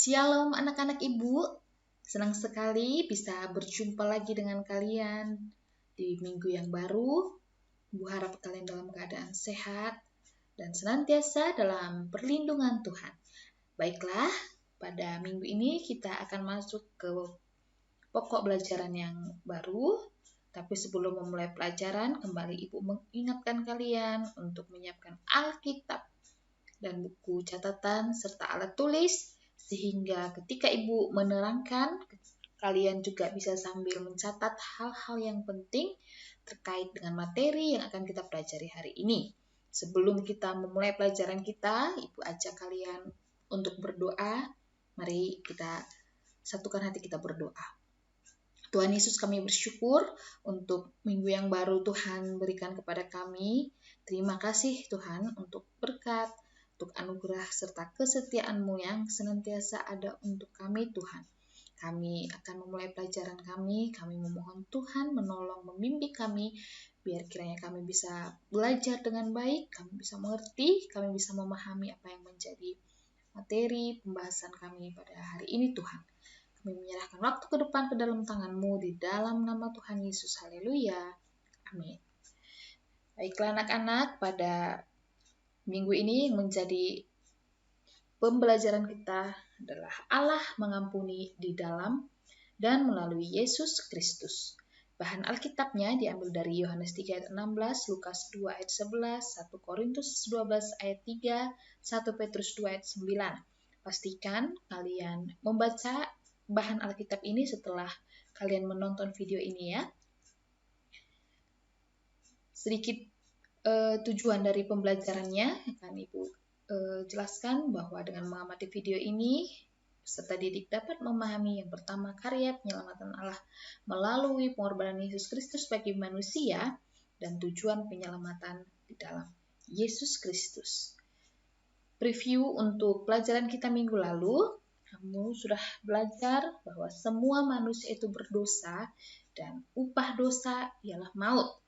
Shalom anak-anak ibu, senang sekali bisa berjumpa lagi dengan kalian di minggu yang baru. Ibu harap kalian dalam keadaan sehat dan senantiasa dalam perlindungan Tuhan. Baiklah, pada minggu ini kita akan masuk ke pokok pelajaran yang baru. Tapi sebelum memulai pelajaran, kembali ibu mengingatkan kalian untuk menyiapkan Alkitab dan buku catatan serta alat tulis, sehingga ketika ibu menerangkan, kalian juga bisa sambil mencatat hal-hal yang penting terkait dengan materi yang akan kita pelajari hari ini. Sebelum kita memulai pelajaran kita, ibu ajak kalian untuk berdoa. Mari kita satukan hati kita berdoa. Tuhan Yesus, kami bersyukur untuk minggu yang baru Tuhan berikan kepada kami. Terima kasih Tuhan untuk berkat, untuk anugerah serta kesetiaan-Mu yang senantiasa ada untuk kami Tuhan. Kami akan memulai pelajaran kami memohon Tuhan menolong, membimbing kami, biar kiranya kami bisa belajar dengan baik, kami bisa mengerti, kami bisa memahami apa yang menjadi materi pembahasan kami pada hari ini Tuhan. Kami menyerahkan waktu ke depan ke dalam tangan-Mu di dalam nama Tuhan Yesus. Haleluya. Amin. Baiklah anak-anak, pada minggu ini menjadi pembelajaran kita adalah Allah mengampuni di dalam dan melalui Yesus Kristus. Bahan Alkitabnya diambil dari Yohanes 3 ayat 16, Lukas 2 ayat 11, 1 Korintus 12 ayat 3, 1 Petrus 2 ayat 9. Pastikan kalian membaca bahan Alkitab ini setelah kalian menonton video ini ya. Sedikit tujuan dari pembelajarannya akan Ibu jelaskan bahwa dengan mengamati video ini, peserta didik dapat memahami yang pertama karya penyelamatan Allah melalui pengorbanan Yesus Kristus bagi manusia dan tujuan penyelamatan di dalam Yesus Kristus. Preview untuk pelajaran kita minggu lalu, kamu sudah belajar bahwa semua manusia itu berdosa dan upah dosa ialah maut.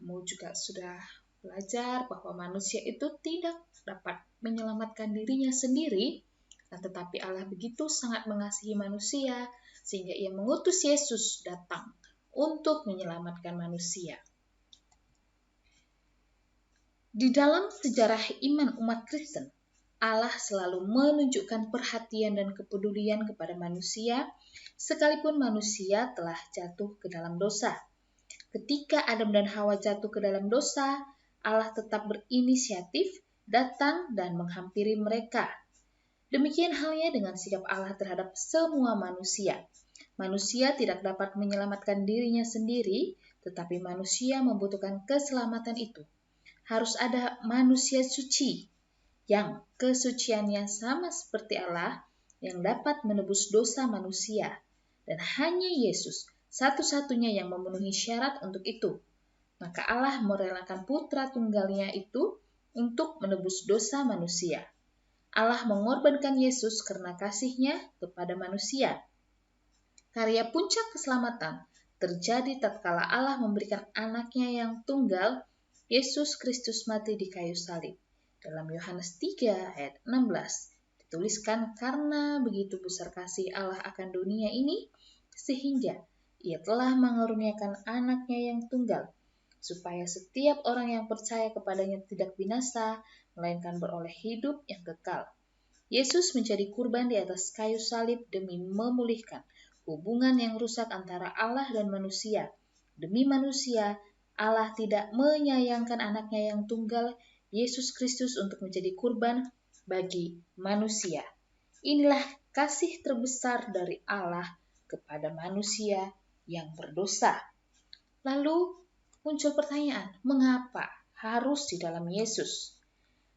Kamu juga sudah belajar bahwa manusia itu tidak dapat menyelamatkan dirinya sendiri, tetapi Allah begitu sangat mengasihi manusia sehingga Ia mengutus Yesus datang untuk menyelamatkan manusia. Di dalam sejarah iman umat Kristen, Allah selalu menunjukkan perhatian dan kepedulian kepada manusia, sekalipun manusia telah jatuh ke dalam dosa. Ketika Adam dan Hawa jatuh ke dalam dosa, Allah tetap berinisiatif, datang dan menghampiri mereka. Demikian halnya dengan sikap Allah terhadap semua manusia. Manusia tidak dapat menyelamatkan dirinya sendiri, tetapi manusia membutuhkan keselamatan itu. Harus ada manusia suci, yang kesuciannya sama seperti Allah, yang dapat menebus dosa manusia. Dan hanya Yesus satu-satunya yang memenuhi syarat untuk itu. Maka Allah merelakan putra tunggalnya itu untuk menebus dosa manusia. Allah mengorbankan Yesus karena kasih-Nya kepada manusia. Karya puncak keselamatan terjadi tatkala Allah memberikan anaknya yang tunggal, Yesus Kristus mati di kayu salib. Dalam Yohanes 3 ayat 16 dituliskan, karena begitu besar kasih Allah akan dunia ini, sehingga Ia telah mengaruniakan anaknya yang tunggal, supaya setiap orang yang percaya kepadanya tidak binasa, melainkan beroleh hidup yang kekal. Yesus menjadi kurban di atas kayu salib demi memulihkan hubungan yang rusak antara Allah dan manusia. Demi manusia, Allah tidak menyayangkan anaknya yang tunggal, Yesus Kristus, untuk menjadi kurban bagi manusia. Inilah kasih terbesar dari Allah kepada manusia yang berdosa. Lalu muncul pertanyaan, mengapa harus di dalam Yesus?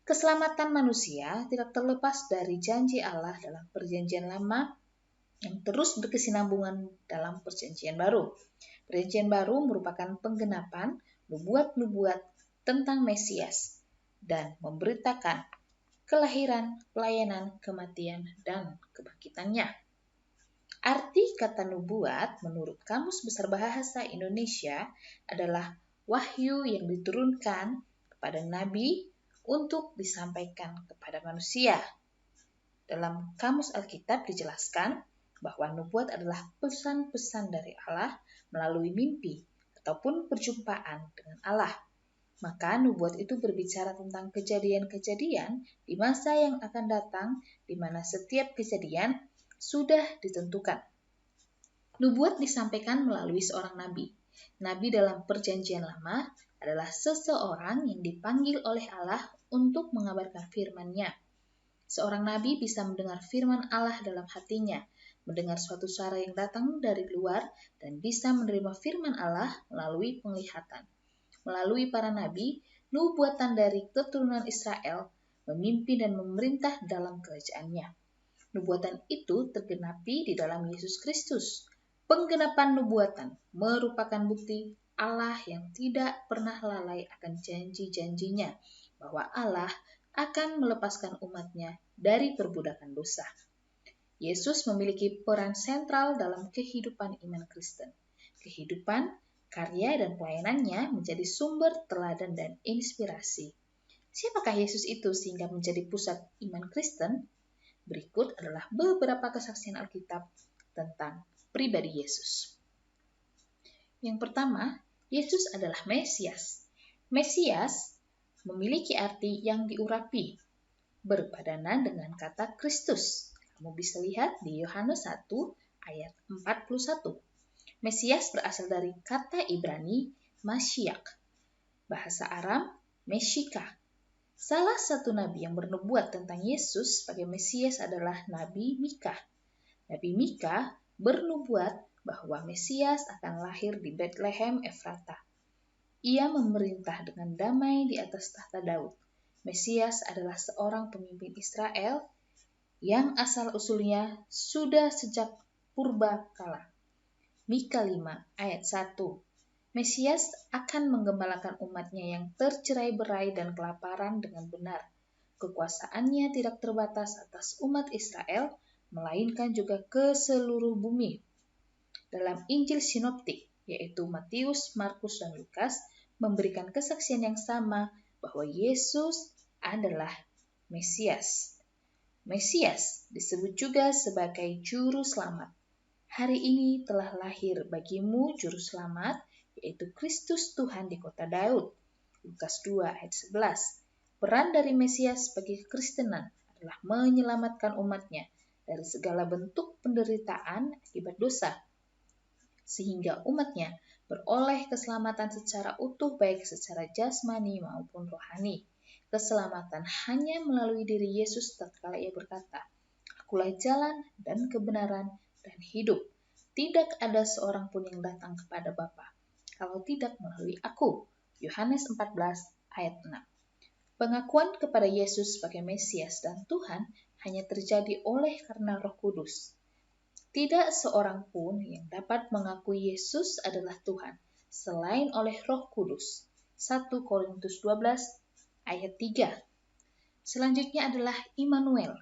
Keselamatan manusia tidak terlepas dari janji Allah dalam Perjanjian Lama yang terus berkesinambungan dalam Perjanjian Baru. Perjanjian Baru merupakan penggenapan nubuat-nubuat tentang Mesias dan memberitakan kelahiran, pelayanan, kematian, dan kebangkitannya. Arti kata nubuat menurut Kamus Besar Bahasa Indonesia adalah wahyu yang diturunkan kepada nabi untuk disampaikan kepada manusia. Dalam Kamus Alkitab dijelaskan bahwa nubuat adalah pesan-pesan dari Allah melalui mimpi ataupun perjumpaan dengan Allah. Maka nubuat itu berbicara tentang kejadian-kejadian di masa yang akan datang, di mana setiap kejadian sudah ditentukan. Nubuat disampaikan melalui seorang nabi. Nabi dalam Perjanjian Lama adalah seseorang yang dipanggil oleh Allah untuk mengabarkan firman-Nya. Seorang nabi bisa mendengar firman Allah dalam hatinya, mendengar suatu suara yang datang dari luar, dan bisa menerima firman Allah melalui penglihatan. Melalui para nabi, nubuatan dari keturunan Israel memimpin dan memerintah dalam kerajaannya. Nubuatan itu tergenapi di dalam Yesus Kristus. Penggenapan nubuatan merupakan bukti Allah yang tidak pernah lalai akan janji-janjinya, bahwa Allah akan melepaskan umatnya dari perbudakan dosa. Yesus memiliki peran sentral dalam kehidupan iman Kristen. Kehidupan, karya, dan pelayanannya menjadi sumber teladan dan inspirasi. Siapakah Yesus itu sehingga menjadi pusat iman Kristen? Berikut adalah beberapa kesaksian Alkitab tentang pribadi Yesus. Yang pertama, Yesus adalah Mesias. Mesias memiliki arti yang diurapi, berpadanan dengan kata Kristus. Kamu bisa lihat di Yohanes 1 ayat 41. Mesias berasal dari kata Ibrani Mashiach, bahasa Aram Meshika. Salah satu nabi yang bernubuat tentang Yesus sebagai Mesias adalah Nabi Mika. Nabi Mika bernubuat bahwa Mesias akan lahir di Bethlehem Efrata. Ia memerintah dengan damai di atas tahta Daud. Mesias adalah seorang pemimpin Israel yang asal-usulnya sudah sejak purba kala. Mika 5 ayat 1. Mesias akan menggembalakan umatnya yang tercerai-berai dan kelaparan dengan benar. Kekuasaannya tidak terbatas atas umat Israel, melainkan juga ke seluruh bumi. Dalam Injil Sinoptik, yaitu Matius, Markus, dan Lukas, memberikan kesaksian yang sama bahwa Yesus adalah Mesias. Mesias disebut juga sebagai Juru Selamat. Hari ini telah lahir bagimu Juru Selamat, yaitu Kristus Tuhan di kota Daud. Lukas 2 ayat 11. Peran dari Mesias bagi kekristenan adalah menyelamatkan umatnya dari segala bentuk penderitaan akibat dosa, sehingga umatnya beroleh keselamatan secara utuh baik secara jasmani maupun rohani. Keselamatan hanya melalui diri Yesus tatkala ia berkata, "Akulah jalan dan kebenaran dan hidup. Tidak ada seorang pun yang datang kepada Bapa kalau tidak melalui aku." Yohanes 14 ayat 6. Pengakuan kepada Yesus sebagai Mesias dan Tuhan hanya terjadi oleh karena Roh Kudus. Tidak seorang pun yang dapat mengakui Yesus adalah Tuhan selain oleh Roh Kudus. 1 Korintus 12 ayat 3. Selanjutnya adalah Immanuel.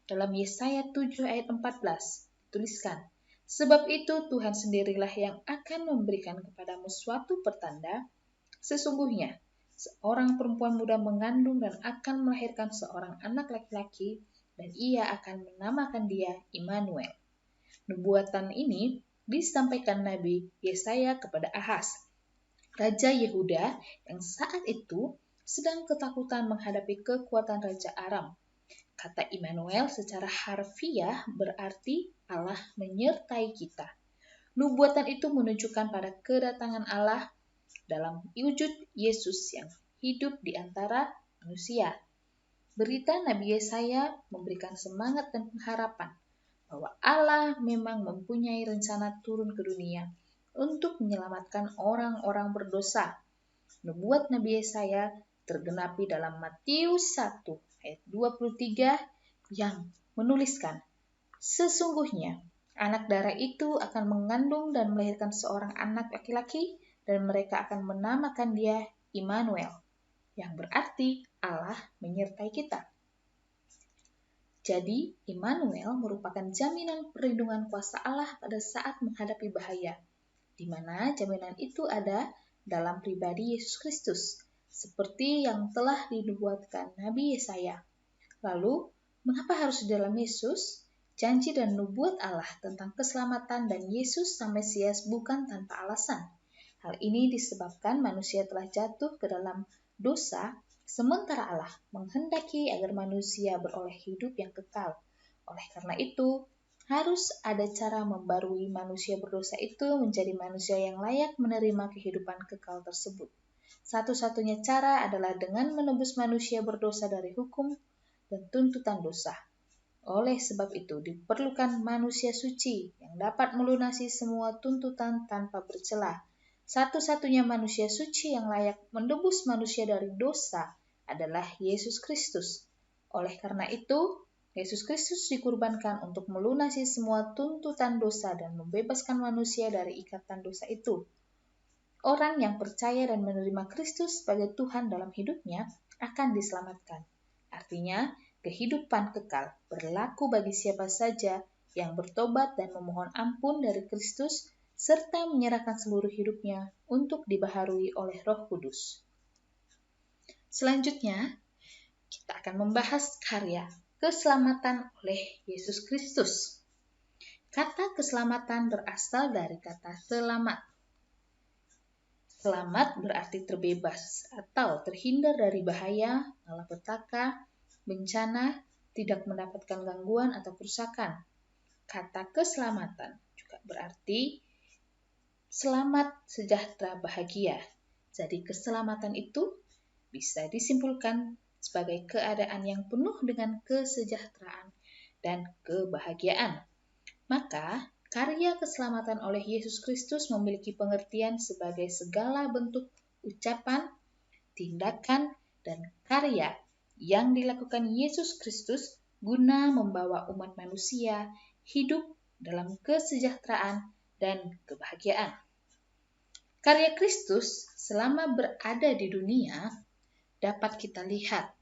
Dalam Yesaya 7 ayat 14 dituliskan, "Sebab itu Tuhan sendirilah yang akan memberikan kepadamu suatu pertanda. Sesungguhnya seorang perempuan muda mengandung dan akan melahirkan seorang anak laki-laki, dan ia akan menamakan dia Immanuel." Nubuatan ini disampaikan Nabi Yesaya kepada Ahaz, raja Yehuda yang saat itu sedang ketakutan menghadapi kekuatan Raja Aram. Kata Immanuel secara harfiah berarti Allah menyertai kita. Nubuatan itu menunjukkan pada kedatangan Allah dalam wujud Yesus yang hidup di antara manusia. Berita Nabi Yesaya memberikan semangat dan pengharapan bahwa Allah memang mempunyai rencana turun ke dunia untuk menyelamatkan orang-orang berdosa. Nubuat Nabi Yesaya tergenapi dalam Matius 1 ayat 23 yang menuliskan, "Sesungguhnya anak darah itu akan mengandung dan melahirkan seorang anak laki-laki, dan mereka akan menamakan dia Immanuel," yang berarti Allah menyertai kita. Jadi, Immanuel merupakan jaminan perlindungan kuasa Allah pada saat menghadapi bahaya, di mana jaminan itu ada dalam pribadi Yesus Kristus, seperti yang telah dinubuatkan Nabi Yesaya. Lalu, Mengapa harus di dalam Yesus? Janji dan nubuat Allah tentang keselamatan dan Yesus sang Mesias bukan tanpa alasan. Hal ini disebabkan manusia telah jatuh ke dalam dosa, sementara Allah menghendaki agar manusia beroleh hidup yang kekal. Oleh karena itu, harus ada cara membarui manusia berdosa itu menjadi manusia yang layak menerima kehidupan kekal tersebut. Satu-satunya cara adalah dengan menebus manusia berdosa dari hukum dan tuntutan dosa. Oleh sebab itu, diperlukan manusia suci yang dapat melunasi semua tuntutan tanpa bercela. Satu-satunya manusia suci yang layak menebus manusia dari dosa adalah Yesus Kristus. Oleh karena itu, Yesus Kristus dikurbankan untuk melunasi semua tuntutan dosa dan membebaskan manusia dari ikatan dosa itu. Orang yang percaya dan menerima Kristus sebagai Tuhan dalam hidupnya akan diselamatkan. Artinya, kehidupan kekal berlaku bagi siapa saja yang bertobat dan memohon ampun dari Kristus serta menyerahkan seluruh hidupnya untuk dibaharui oleh Roh Kudus. Selanjutnya, kita akan membahas karya keselamatan oleh Yesus Kristus. Kata keselamatan berasal dari kata selamat. Selamat berarti terbebas atau terhindar dari bahaya, malapetaka, bencana, tidak mendapatkan gangguan atau kerusakan. Kata keselamatan juga berarti selamat, sejahtera, bahagia. Jadi keselamatan itu bisa disimpulkan sebagai keadaan yang penuh dengan kesejahteraan dan kebahagiaan. Maka, karya keselamatan oleh Yesus Kristus memiliki pengertian sebagai segala bentuk ucapan, tindakan, dan karya yang dilakukan Yesus Kristus guna membawa umat manusia hidup dalam kesejahteraan dan kebahagiaan. Karya Kristus selama berada di dunia dapat kita lihat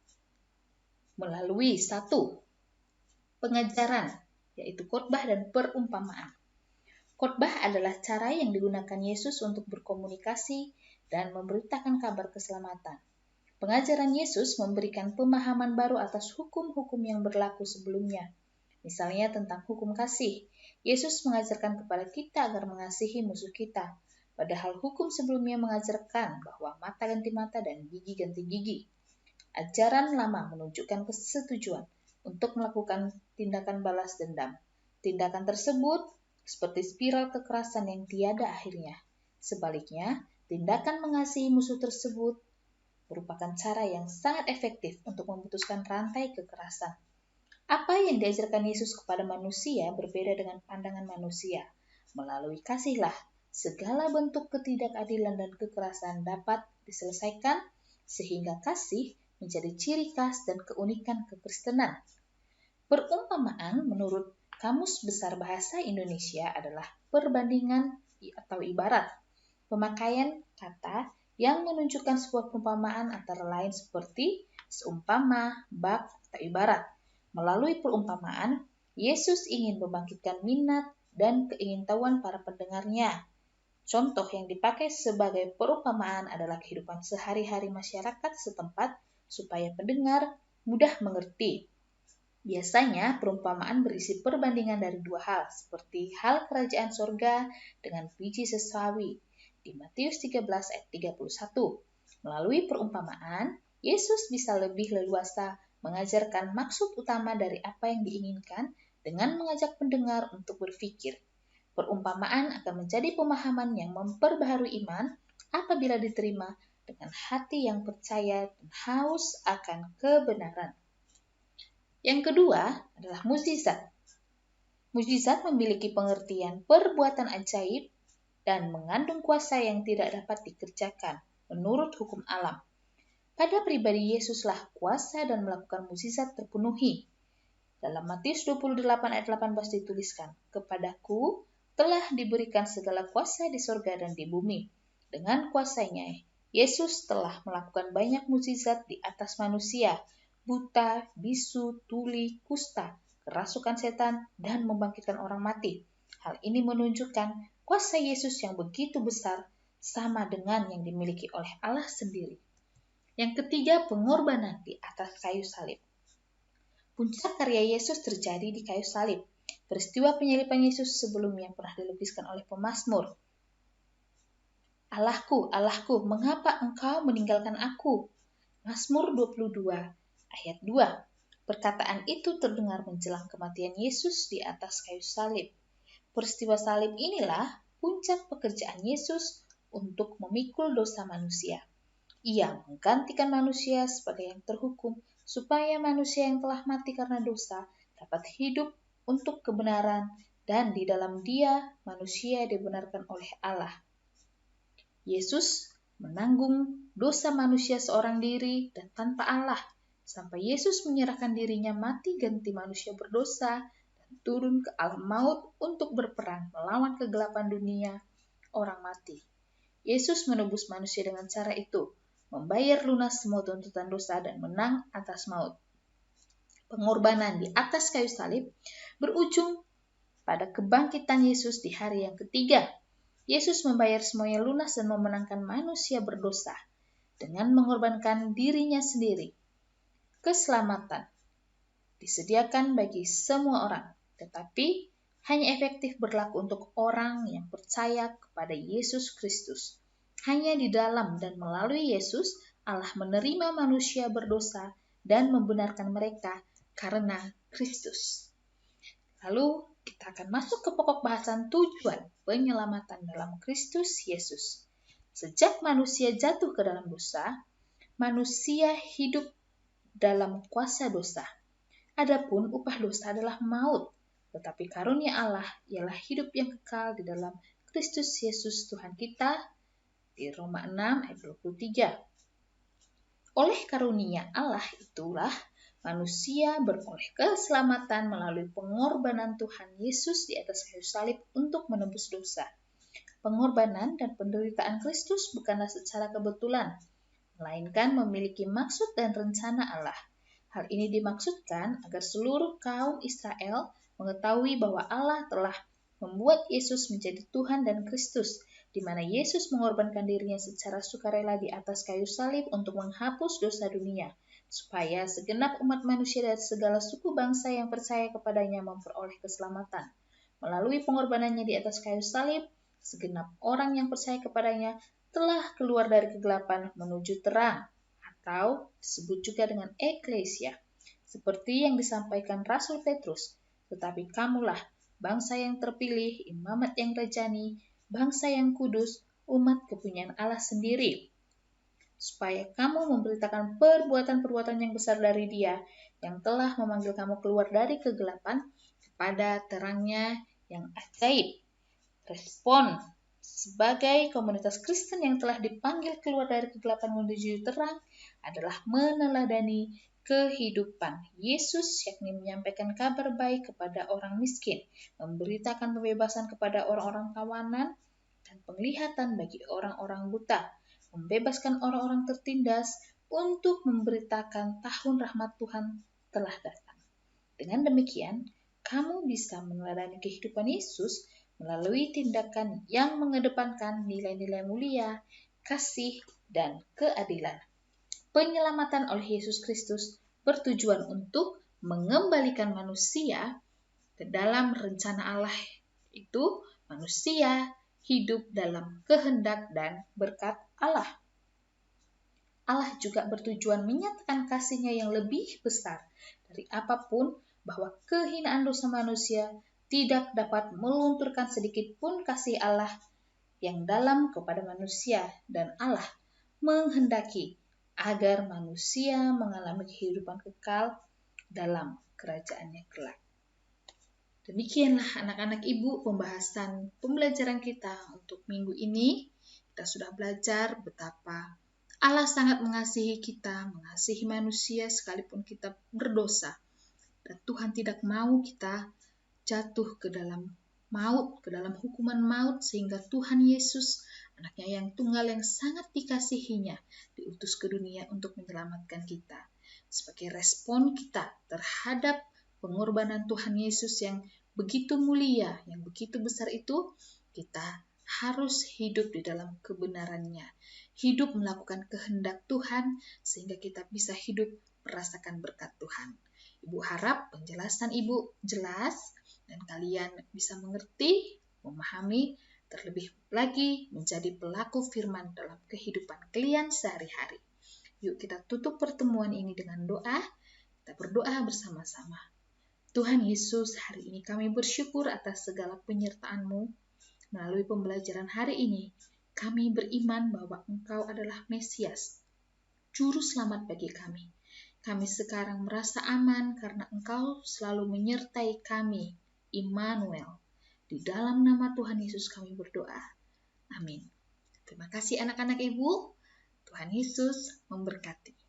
melalui 1. Pengajaran, yaitu khotbah dan perumpamaan. Khotbah adalah cara yang digunakan Yesus untuk berkomunikasi dan memberitakan kabar keselamatan. Pengajaran Yesus memberikan pemahaman baru atas hukum-hukum yang berlaku sebelumnya. Misalnya tentang hukum kasih. Yesus mengajarkan kepada kita agar mengasihi musuh kita. Padahal hukum sebelumnya mengajarkan bahwa mata ganti mata dan gigi ganti gigi. Ajaran lama menunjukkan kesetujuan untuk melakukan tindakan balas dendam. Tindakan tersebut seperti spiral kekerasan yang tiada akhirnya. Sebaliknya, tindakan mengasihi musuh tersebut merupakan cara yang sangat efektif untuk memutuskan rantai kekerasan. Apa yang diajarkan Yesus kepada manusia berbeda dengan pandangan manusia. Melalui kasihlah, segala bentuk ketidakadilan dan kekerasan dapat diselesaikan, sehingga kasih menjadi ciri khas dan keunikan kekristenan. Perumpamaan menurut Kamus Besar Bahasa Indonesia adalah perbandingan atau ibarat. Pemakaian kata yang menunjukkan sebuah perumpamaan antara lain seperti seumpama, bab, atau ibarat. Melalui perumpamaan, Yesus ingin membangkitkan minat dan keingintahuan para pendengarnya. Contoh yang dipakai sebagai perumpamaan adalah kehidupan sehari-hari masyarakat setempat supaya pendengar mudah mengerti. Biasanya perumpamaan berisi perbandingan dari 2 hal, seperti hal kerajaan sorga dengan biji sesawi di Matius 13 ayat 31. Melalui perumpamaan, Yesus bisa lebih leluasa mengajarkan maksud utama dari apa yang diinginkan dengan mengajak pendengar untuk berpikir. Perumpamaan akan menjadi pemahaman yang memperbaharui iman apabila diterima dengan hati yang percaya dan haus akan kebenaran. Yang kedua adalah mukjizat. Mukjizat memiliki pengertian perbuatan ajaib dan mengandung kuasa yang tidak dapat dikerjakan menurut hukum alam. Pada pribadi Yesuslah kuasa dan melakukan mukjizat terpenuhi. Dalam Matius 28 ayat 18 dituliskan, "Kepadaku telah diberikan segala kuasa di sorga dan di bumi." Dengan kuasanya, Yesus telah melakukan banyak mukjizat di atas manusia, buta, bisu, tuli, kusta, kerasukan setan, dan membangkitkan orang mati. Hal ini menunjukkan kuasa Yesus yang begitu besar sama dengan yang dimiliki oleh Allah sendiri. Yang ketiga, pengorbanan di atas kayu salib. Puncak karya Yesus terjadi di kayu salib. Peristiwa penyaliban Yesus sebelumnya pernah dilukiskan oleh pemazmur. Allahku, Allahku, mengapa engkau meninggalkan aku? Mazmur 22 ayat 2. Perkataan itu terdengar menjelang kematian Yesus di atas kayu salib. Peristiwa salib inilah puncak pekerjaan Yesus untuk memikul dosa manusia. Ia menggantikan manusia sebagai yang terhukum, supaya manusia yang telah mati karena dosa dapat hidup untuk kebenaran, dan di dalam Dia manusia dibenarkan oleh Allah. Yesus menanggung dosa manusia seorang diri dan tanpa Allah, sampai Yesus menyerahkan dirinya mati ganti manusia berdosa dan turun ke alam maut untuk berperang melawan kegelapan dunia orang mati. Yesus menebus manusia dengan cara itu, membayar lunas semua tuntutan dosa dan menang atas maut. Pengorbanan di atas kayu salib berujung pada kebangkitan Yesus di hari yang ketiga. Yesus membayar semuanya lunas dan memenangkan manusia berdosa dengan mengorbankan dirinya sendiri. Keselamatan disediakan bagi semua orang, tetapi hanya efektif berlaku untuk orang yang percaya kepada Yesus Kristus. Hanya di dalam dan melalui Yesus, Allah menerima manusia berdosa dan membenarkan mereka karena Kristus. Lalu kita akan masuk ke pokok bahasan tujuan penyelamatan dalam Kristus Yesus. Sejak manusia jatuh ke dalam dosa, manusia hidup dalam kuasa dosa. Adapun upah dosa adalah maut, tetapi karunia Allah ialah hidup yang kekal di dalam Kristus Yesus Tuhan kita, di Roma 6 ayat 23. Oleh karunia Allah itulah manusia beroleh keselamatan melalui pengorbanan Tuhan Yesus di atas kayu salib untuk menebus dosa. Pengorbanan dan penderitaan Kristus bukanlah secara kebetulan, melainkan memiliki maksud dan rencana Allah. Hal ini dimaksudkan agar seluruh kaum Israel mengetahui bahwa Allah telah membuat Yesus menjadi Tuhan dan Kristus, di mana Yesus mengorbankan dirinya secara sukarela di atas kayu salib untuk menghapus dosa dunia, supaya segenap umat manusia dari segala suku bangsa yang percaya kepadanya memperoleh keselamatan. Melalui pengorbanannya di atas kayu salib, segenap orang yang percaya kepadanya telah keluar dari kegelapan menuju terang, atau disebut juga dengan eklesia, seperti yang disampaikan Rasul Petrus. Tetapi kamulah bangsa yang terpilih, imamat yang rajani, bangsa yang kudus, umat kepunyaan Allah sendiri, supaya kamu memberitakan perbuatan-perbuatan yang besar dari Dia yang telah memanggil kamu keluar dari kegelapan kepada terangnya yang ajaib. Respon sebagai komunitas Kristen yang telah dipanggil keluar dari kegelapan menuju terang adalah meneladani kehidupan Yesus, yakni menyampaikan kabar baik kepada orang miskin, memberitakan pembebasan kepada orang-orang tawanan, dan penglihatan bagi orang-orang buta, membebaskan orang-orang tertindas, untuk memberitakan tahun rahmat Tuhan telah datang. Dengan demikian, kamu bisa meneladani kehidupan Yesus melalui tindakan yang mengedepankan nilai-nilai mulia, kasih, dan keadilan. Penyelamatan oleh Yesus Kristus bertujuan untuk mengembalikan manusia ke dalam rencana Allah, itu manusia hidup dalam kehendak dan berkat Allah. Allah juga bertujuan menyatakan kasih-Nya yang lebih besar dari apapun, bahwa kehinaan dosa manusia tidak dapat melunturkan sedikit pun kasih Allah yang dalam kepada manusia, dan Allah menghendaki agar manusia mengalami kehidupan kekal dalam kerajaan-Nya kelak. Demikianlah anak-anak ibu pembahasan pembelajaran kita untuk minggu ini. Kita sudah belajar betapa Allah sangat mengasihi kita, mengasihi manusia sekalipun kita berdosa. Dan Tuhan tidak mau kita jatuh ke dalam maut, ke dalam hukuman maut, sehingga Tuhan Yesus, anaknya yang tunggal yang sangat dikasihinya, diutus ke dunia untuk menyelamatkan kita. Sebagai respon kita terhadap pengorbanan Tuhan Yesus yang begitu mulia, yang begitu besar itu, kita harus hidup di dalam kebenarannya, hidup melakukan kehendak Tuhan, sehingga kita bisa hidup merasakan berkat Tuhan. Ibu harap penjelasan Ibu jelas dan kalian bisa mengerti, memahami, terlebih lagi menjadi pelaku firman dalam kehidupan kalian sehari-hari. Yuk kita tutup pertemuan ini dengan doa. Kita berdoa bersama-sama. Tuhan Yesus, hari ini kami bersyukur atas segala penyertaan-Mu. Melalui pembelajaran hari ini, kami beriman bahwa Engkau adalah Mesias, Juru Selamat bagi kami. Kami sekarang merasa aman karena Engkau selalu menyertai kami, Immanuel. Di dalam nama Tuhan Yesus kami berdoa. Amin. Terima kasih anak-anak Ibu. Tuhan Yesus memberkati.